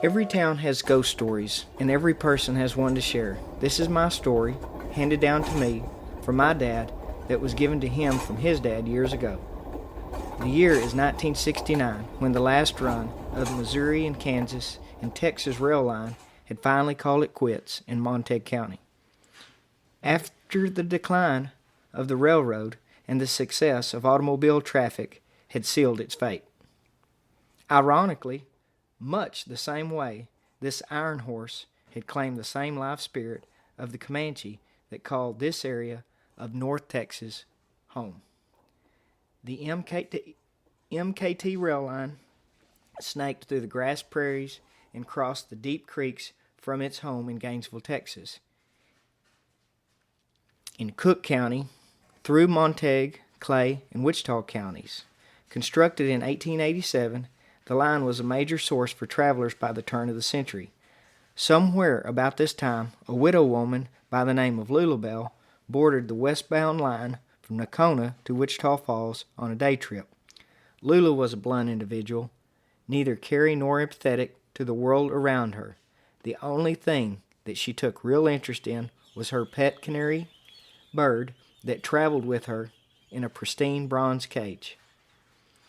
Every town has ghost stories, and every person has one to share. This is my story, handed down to me from my dad, that was given to him from his dad years ago. The year is 1969, when the last run of the Missouri and Kansas and Texas rail line had finally called it quits in Montague County. After the decline of the railroad and the success of automobile traffic had sealed its fate. Ironically, much the same way, this iron horse had claimed the same life spirit of the Comanche that called this area of North Texas home. The MKT rail line snaked through the grass prairies and crossed the deep creeks from its home in Gainesville, Texas. In Cook County, through Montague, Clay, and Wichita counties. Constructed in 1887, the line was a major source for travelers by the turn of the century. Somewhere about this time, a widow woman by the name of Lula Bell boarded the westbound line from Nocona to Wichita Falls on a day trip. Lula was a blunt individual, neither caring nor empathetic to the world around her. The only thing that she took real interest in was her pet canary bird that traveled with her in a pristine bronze cage.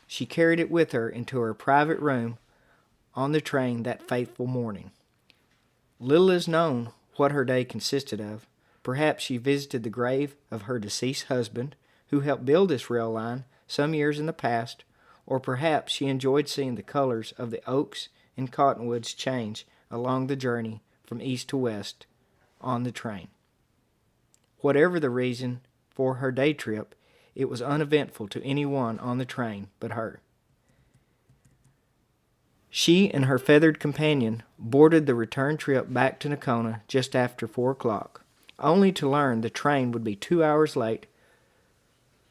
She carried it with her into her private room on the train that fateful morning. Little is known what her day consisted of. Perhaps she visited the grave of her deceased husband, who helped build this rail line some years in the past, or perhaps she enjoyed seeing the colors of the oaks and cottonwoods change along the journey from east to west on the train. Whatever the reason for her day trip, it was uneventful to anyone on the train but her. She and her feathered companion boarded the return trip back to Nocona just after 4 o'clock, only to learn the train would be 2 hours late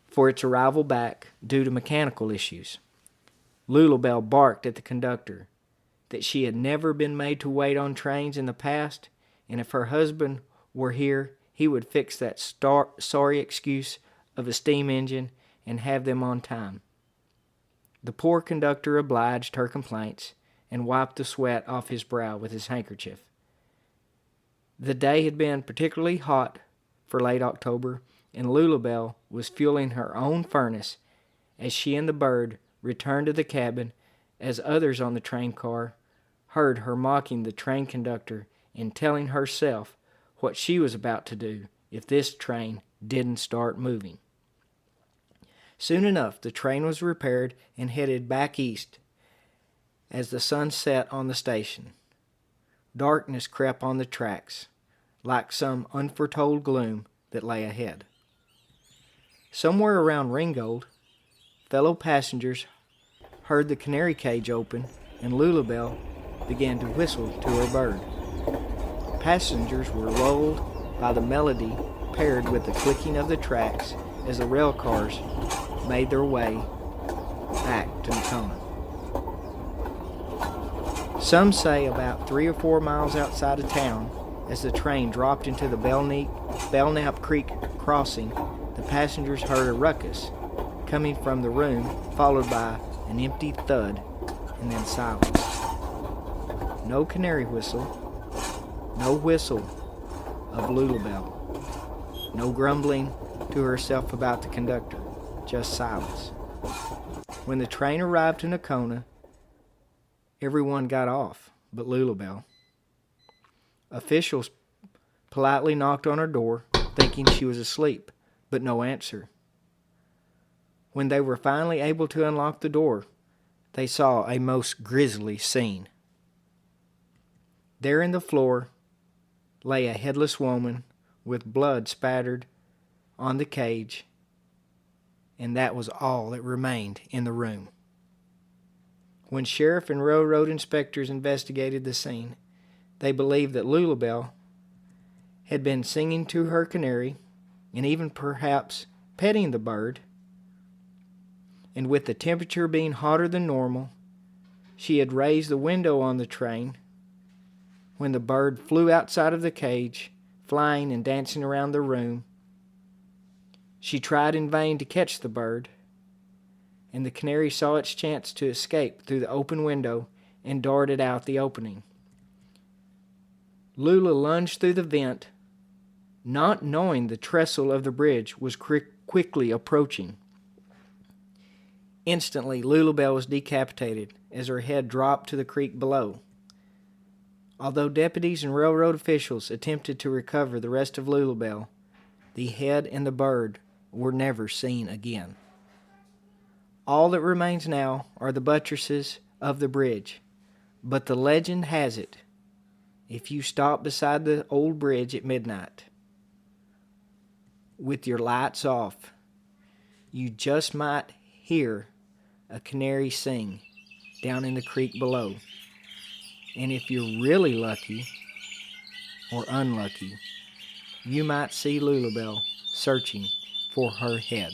for its arrival back due to mechanical issues. Lula Bell barked at the conductor that she had never been made to wait on trains in the past, and if her husband were here, he would fix that sorry excuse of a steam engine and have them on time. The poor conductor obliged her complaints and wiped the sweat off his brow with his handkerchief. The day had been particularly hot for late October, and Lula Bell was fueling her own furnace as she and the bird returned to the cabin, as others on the train car heard her mocking the train conductor and telling herself what she was about to do if this train didn't start moving. Soon enough, the train was repaired and headed back east as the sun set on the station. Darkness crept on the tracks, like some unforetold gloom that lay ahead. Somewhere around Ringgold, fellow passengers heard the canary cage open, and Lula Bell began to whistle to her bird. Passengers were lulled by the melody paired with the clicking of the tracks as the rail cars made their way back to Nocona. Some say about 3 or 4 miles outside of town, as the train dropped into the Belknap Creek crossing, the passengers heard a ruckus coming from the room, followed by an empty thud, and then silence. No canary whistle, no whistle of Lula Bell, no grumbling to herself about the conductor, just silence. When the train arrived to Nocona, everyone got off but Lula Bell. Officials politely knocked on her door, thinking she was asleep, but no answer. When they were finally able to unlock the door, they saw a most grisly scene. There in the floor lay a headless woman with blood spattered on the cage, and that was all that remained in the room. When sheriff and railroad inspectors investigated the scene, they believed that Lula Bell had been singing to her canary and even perhaps petting the bird, and with the temperature being hotter than normal, she had raised the window on the train when the bird flew outside of the cage, flying and dancing around the room. She tried in vain to catch the bird, and the canary saw its chance to escape through the open window and darted out the opening, Lula lunged through the vent, not knowing the trestle of the bridge was quickly approaching. Instantly, Lula Bell was decapitated as her head dropped to the creek below. Although deputies and railroad officials attempted to recover the rest of Lula Bell, the head and the bird were never seen again. All that remains now are the buttresses of the bridge, but the legend has it, if you stop beside the old bridge at midnight, with your lights off, you just might hear a canary sing down in the creek below. And if you're really lucky or unlucky, you might see Lula Bell searching for her head.